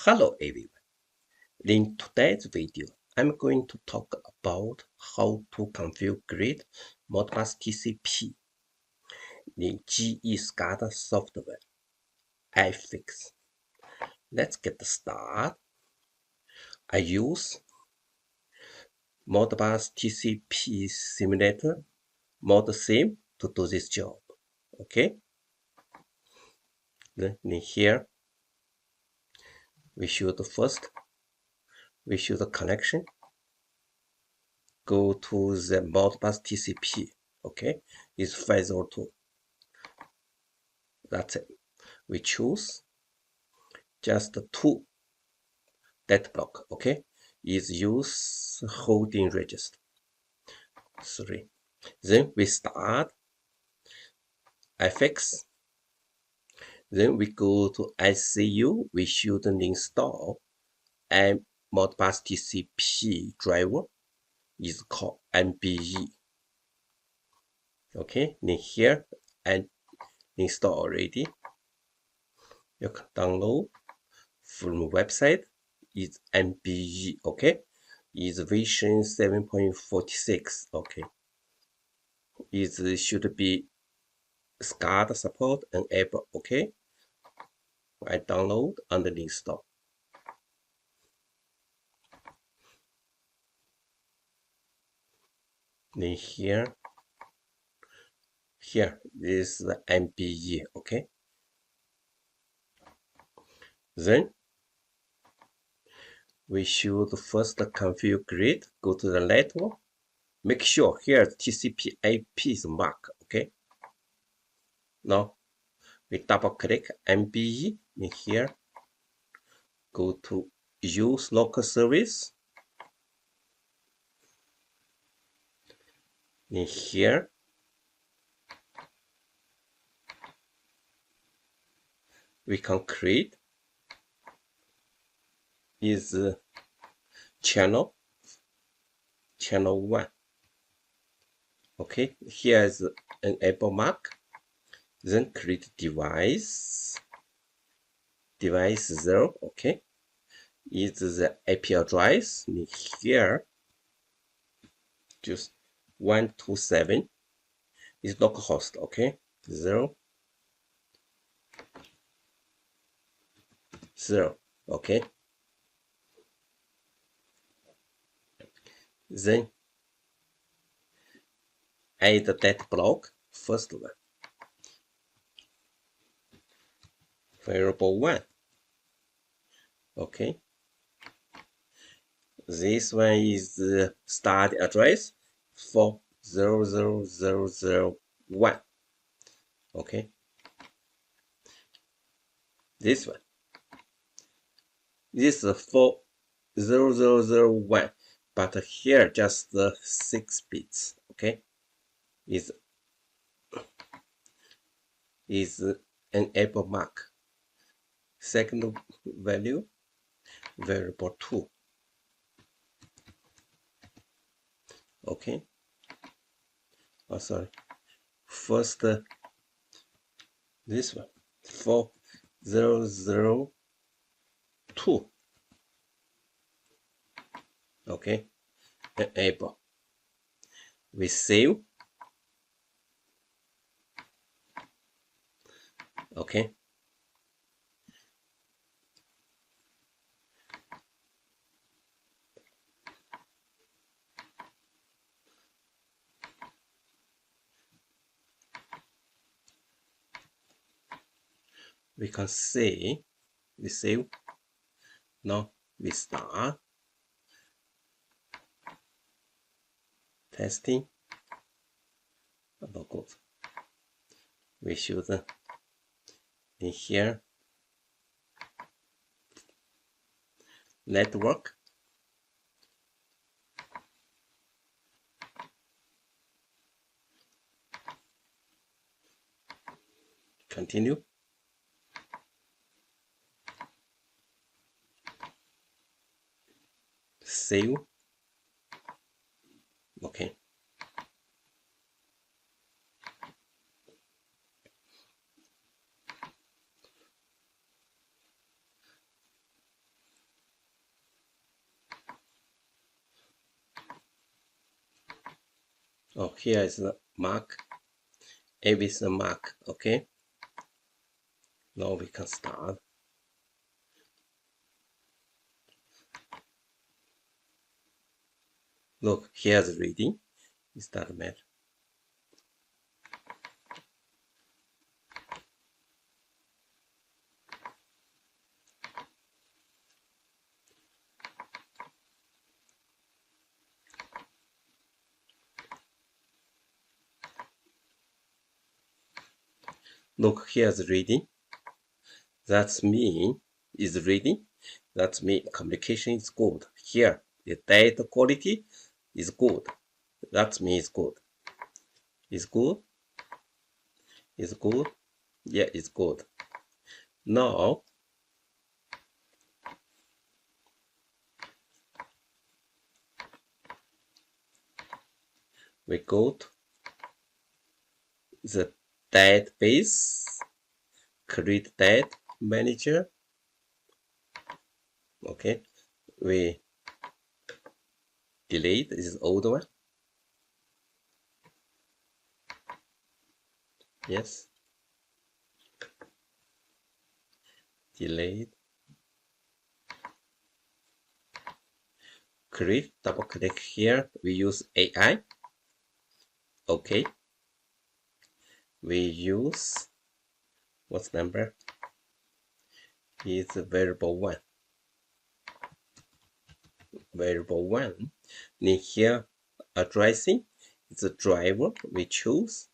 Hello everyone. In today's video, I'm going to talk about how to configure Modbus TCP in GE SCADA software, iFIX. Let's get started. I use Modbus TCP simulator ModSim to do this job. Okay. Then in here, we should connection. Go to the Modbus TCP. Okay, it's 502. That's it. We choose just two data block. Okay, is use holding register 3. Then we start iFIX. Then we go to SCU. We should install a Modbus TCP driver. Is called MBE. Okay, in here and install already. You can download from website. Is MBE. Okay, is version 7.46. Okay, should be SCADA support enable. Okay, I download and install. Then here is the MBE. Okay, then we should first configure it. Go to the network. Make sure here TCP IP is marked. Okay, now we double click MBE in here. Go to use local service. In here, we can create is channel 1. Okay, here is enable mark. Then create device 0. Okay, is the IP address in here. Just 127 is localhost. Okay, 0. Okay, then add the data block. First one, variable 1. Okay, this one is the start address for 00001. Okay, this one. This is for 0001, but here just 6 bits. Okay, is enable mark. Second value, variable 2. Okay. Oh, sorry. First, this one for 002. Okay, enable. We save. Okay. We can see we save. Now we start testing. Good. We should in here network. Continue. Save. Okay. Oh, here is the mark. A with the mark. Okay. Now we can start. Look, here's reading. Is that matter? Look, here's reading. That's mean is reading. That mean communication is good. Here, the data quality is good. That means good. Is good. Is good. Yeah, it's good. Now we go to the database, create data manager. Okay, we delete this old one. Yes. Delete. Create, double click here. We use AI. Okay. We use what's number? Is variable 1. Variable 1. In here, addressing is a driver. We choose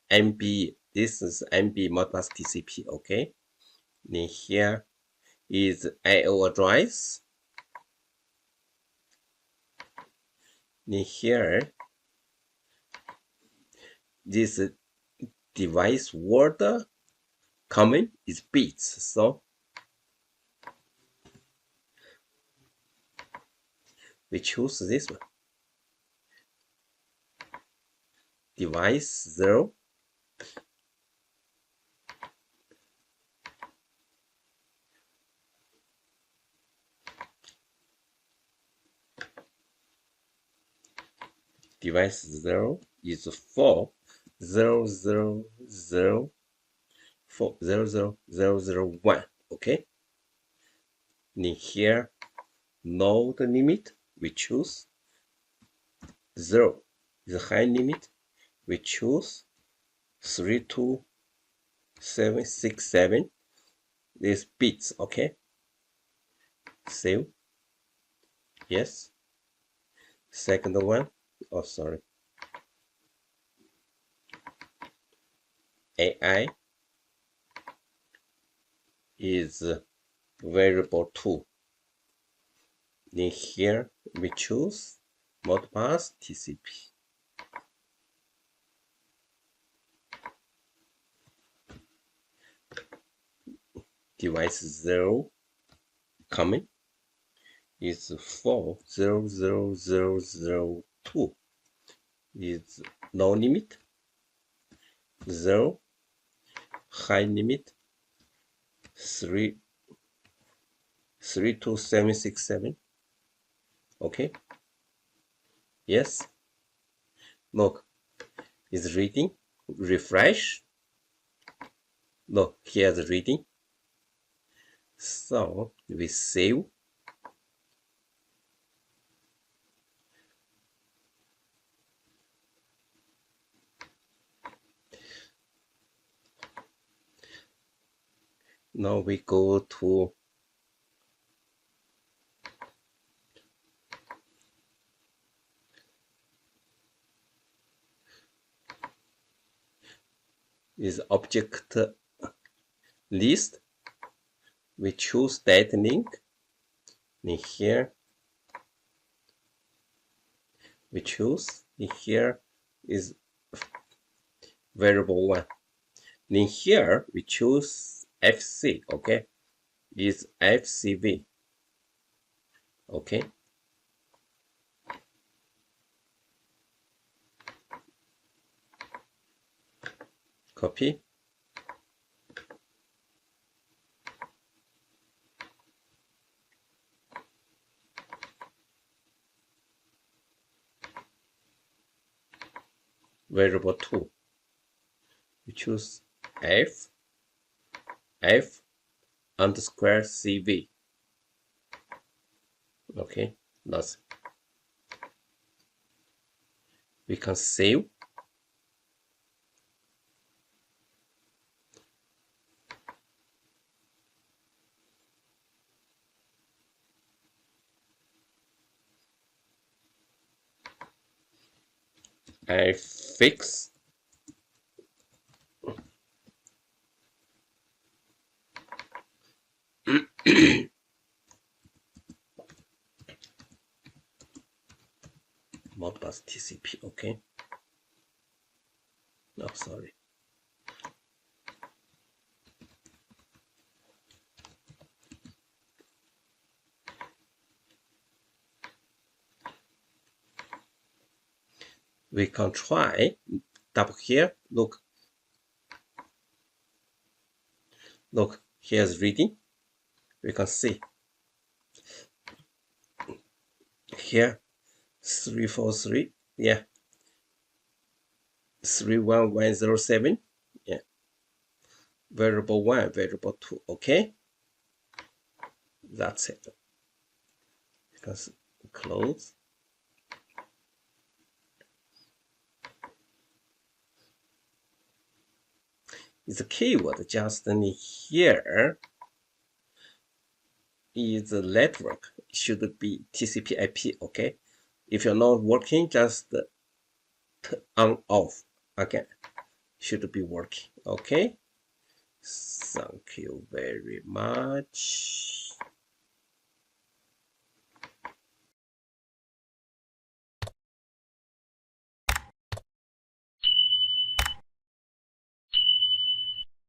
MBE. This is MBE Modbus TCP. Okay. In here is IO address. In here, this device word common is bits. So we choose this one. Device 0. Device 0 is 4 0 0 0 4 0 0 0 0 1. Okay. In here, node limit, we choose 0 is high limit. We choose 32767. These bits. Okay. Save. Yes. Second one. Oh, sorry. AI is variable 2. In here, we choose Modbus TCP. Device 0 coming is 4 0 0 0 0 2 is low limit. 0 high limit 32767. Okay. Yes. Look, it's reading. Refresh. Look, here's reading. So we save. Now we go to is object list. We choose data link. In here, we choose. In here is variable 1. In here, we choose FC. Okay, is FCV. Okay. Copy. variable 2. We choose f underscore cv. Okay, nothing. We can save. iFIX Modbus TCP. Okay. No, sorry. We can try. Double here. Look, here's reading. We can see here 343. Yeah, 31107. Yeah, variable 1, variable 2. Okay, that's it. You can close. The keyword just in here is the network. It should be TCP IP. Okay, if you're not working, just on off again. Should be working. Okay, thank you very much.